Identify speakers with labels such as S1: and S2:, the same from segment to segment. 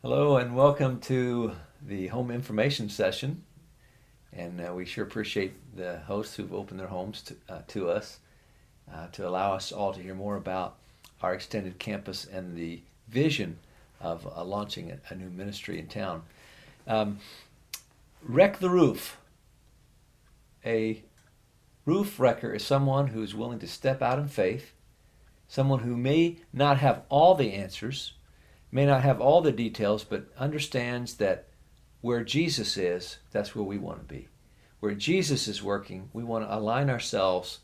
S1: Hello and welcome to the home information session. And we sure appreciate the hosts who've opened their homes to us to allow us all to hear more about our extended campus and the vision of launching a new ministry in town. Wreck the roof. A roof wrecker is someone who is willing to step out in faith, someone who may not have all the answers, may not have all the details, but understands that where Jesus is, that's where we want to be. Where Jesus is working, we want to align ourselves,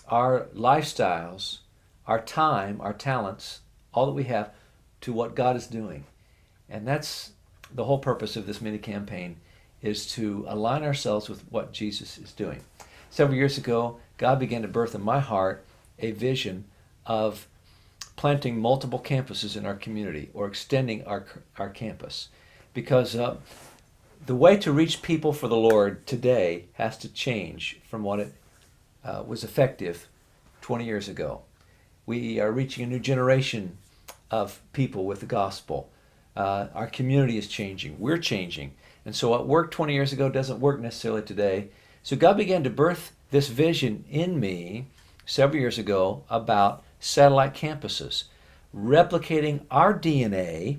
S1: our lifestyles, our time, our talents, all that we have, to what God is doing. And that's the whole purpose of this mini campaign, is to align ourselves with what Jesus is doing. Several years ago, God began to birth in my heart a vision of planting multiple campuses in our community, or extending our campus, because the way to reach people for the Lord today has to change from what it was effective 20 years ago. We are reaching a new generation of people with the gospel. Our community is changing. We're changing. And so what worked 20 years ago doesn't work necessarily today. So God began to birth this vision in me several years ago about satellite campuses, replicating our DNA,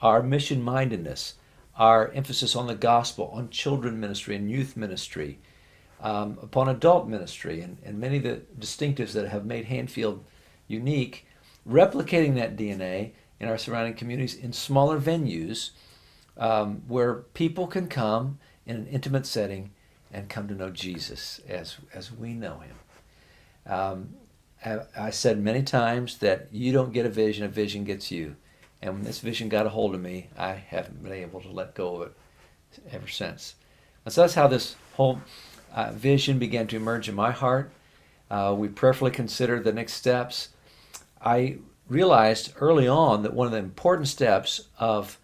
S1: our mission-mindedness, our emphasis on the gospel, on children ministry and youth ministry, upon adult ministry, and many of the distinctives that have made Hanfield unique, replicating that DNA in our surrounding communities in smaller venues where people can come in an intimate setting and come to know Jesus as we know him. I said many times that you don't get a vision gets you. And when this vision got a hold of me, I haven't been able to let go of it ever since. And so that's how this whole vision began to emerge in my heart. We prayerfully considered the next steps. I realized early on that one of the important steps of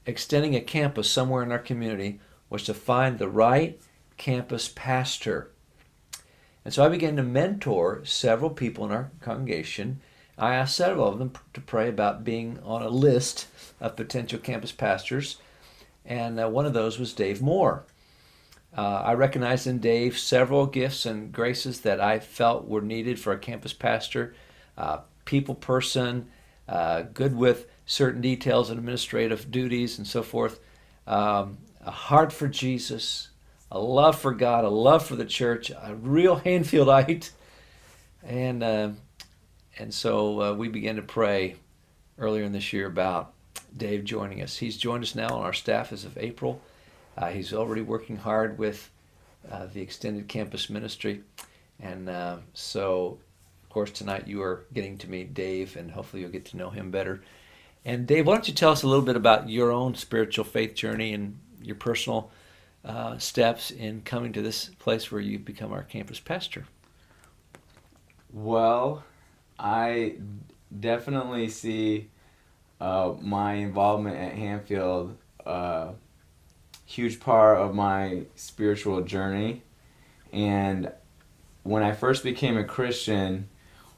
S1: extending a campus somewhere in our community was to find the right campus pastor. And so I began to mentor several people in our congregation. I asked several of them to pray about being on a list of potential campus pastors, and one of those was Dave Moore. I recognized in Dave several gifts and graces that I felt were needed for a campus pastor. People person, good with certain details and administrative duties and so forth, a heart for Jesus, a love for God, a love for the church, a real Hanfieldite. And so we began to pray earlier in this year about Dave joining us. He's joined us now on our staff as of April. He's already working hard with the extended campus ministry. And so, of course, tonight you are getting to meet Dave, and hopefully you'll get to know him better. And Dave, why don't you tell us a little bit about your own spiritual faith journey and your personal steps in coming to this place where you become our campus pastor?
S2: Well, I definitely see my involvement at Hanfield a huge part of my spiritual journey. And when I first became a Christian,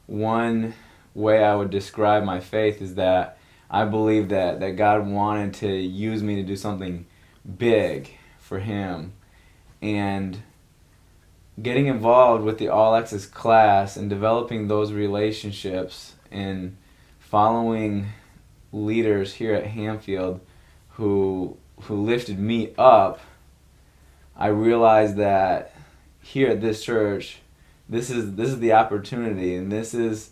S2: one way I would describe my faith is that I believe that God wanted to use me to do something big for him. And getting involved with the All Access class and developing those relationships and following leaders here at Hanfield who lifted me up, I realized that here at this church, this is the opportunity, and this is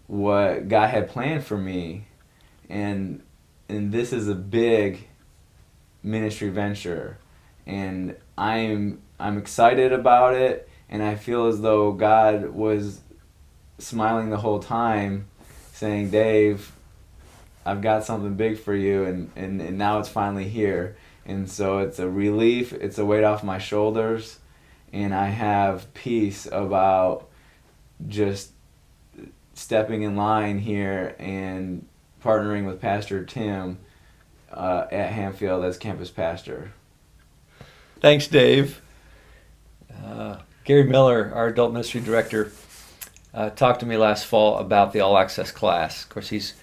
S2: what God had planned for me, and this is a big ministry venture, and I'm excited about it, and I feel as though God was smiling the whole time, saying, Dave, I've got something big for you, and now it's finally here. And so it's a relief, it's a weight off my shoulders, and I have peace about just stepping in line here and partnering with Pastor Tim at Hanfield as campus pastor.
S1: Thanks, Dave. Gary Miller, our adult ministry director, talked to me last fall about the All Access class. Of course, he's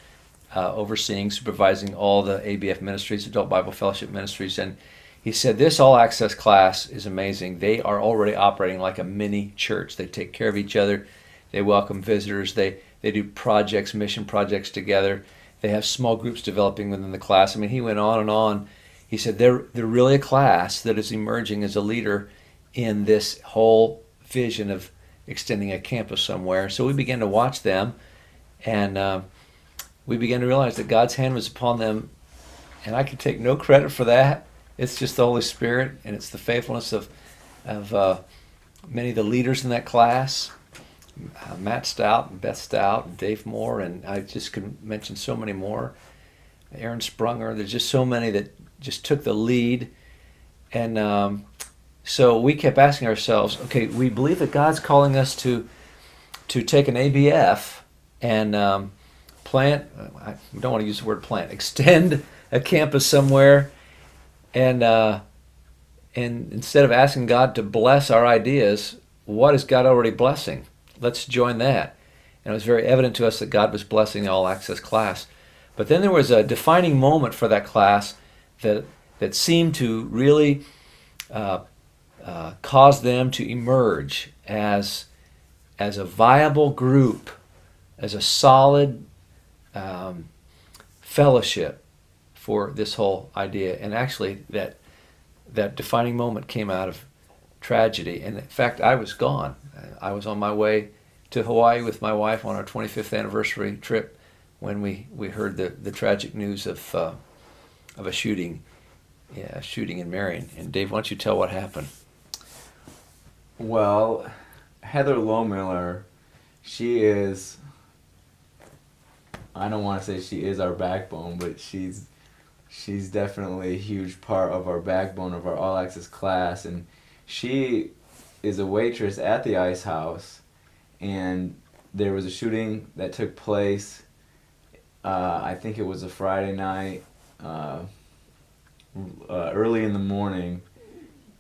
S1: overseeing, supervising all the ABF ministries, Adult Bible Fellowship ministries, and he said this all access class is amazing. They are already operating like a mini church. They take care of each other. They welcome visitors. They do projects, mission projects together. They have small groups developing within the class. I mean, he went on and on. He said they're really a class that is emerging as a leader in this whole vision of extending a campus somewhere. So we began to watch them, and we began to realize that God's hand was upon them, and I can take no credit for that. It's just the Holy Spirit, and it's the faithfulness of many of the leaders in that class, Matt Stout and Beth Stout and Dave Moore, and I just could mention so many more. Aaron Sprunger. There's just so many that just took the lead, and so we kept asking ourselves, okay, we believe that God's calling us to take an ABF and plant. I don't want to use the word plant. Extend a campus somewhere, and instead of asking God to bless our ideas, what is God already blessing? Let's join that. And it was very evident to us that God was blessing the All Access class. But then there was a defining moment for that class that seemed to really cause them to emerge as a viable group, as a solid fellowship for this whole idea. And actually, that defining moment came out of tragedy. And in fact, I was gone. I was on my way to Hawaii with my wife on our 25th anniversary trip when we heard the tragic news of a shooting in Marion. And Dave, why don't you tell what happened?
S2: Well, Heather Lohmiller, she is, I don't want to say she is our backbone, but she's definitely a huge part of our backbone of our All Access class. And she is a waitress at the Ice House, and there was a shooting that took place, I think it was a Friday night, early in the morning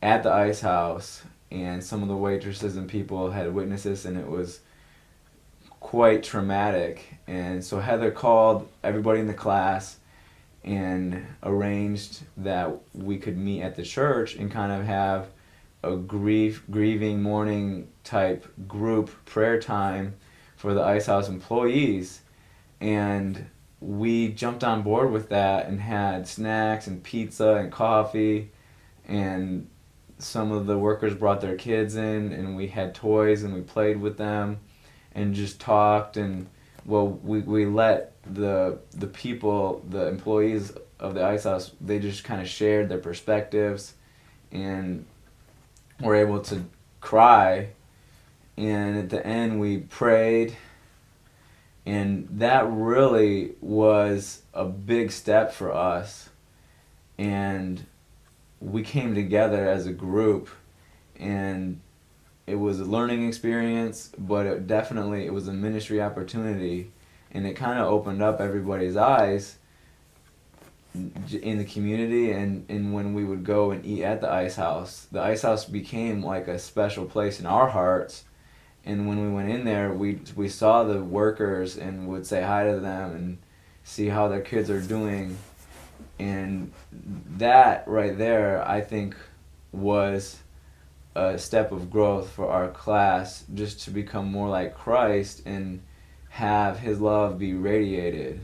S2: at the Ice House, and some of the waitresses and people had witnessed this, and it was quite traumatic. And so Heather called everybody in the class and arranged that we could meet at the church and kind of have a grieving mourning type group prayer time for the Ice House employees. And we jumped on board with that and had snacks and pizza and coffee, and some of the workers brought their kids in, and we had toys and we played with them and just talked. And well, we let the people, the employees of the Ice House, they just kind of shared their perspectives and were able to cry. And at the end we prayed, and that really was a big step for us. And we came together as a group, and it was a learning experience, but it was a ministry opportunity, and it kind of opened up everybody's eyes in the community. And when we would go and eat at the Ice House became like a special place in our hearts. And when we went in there, we saw the workers and would say hi to them and see how their kids are doing. And that right there, I think, was a step of growth for our class, just to become more like Christ and have his love be radiated.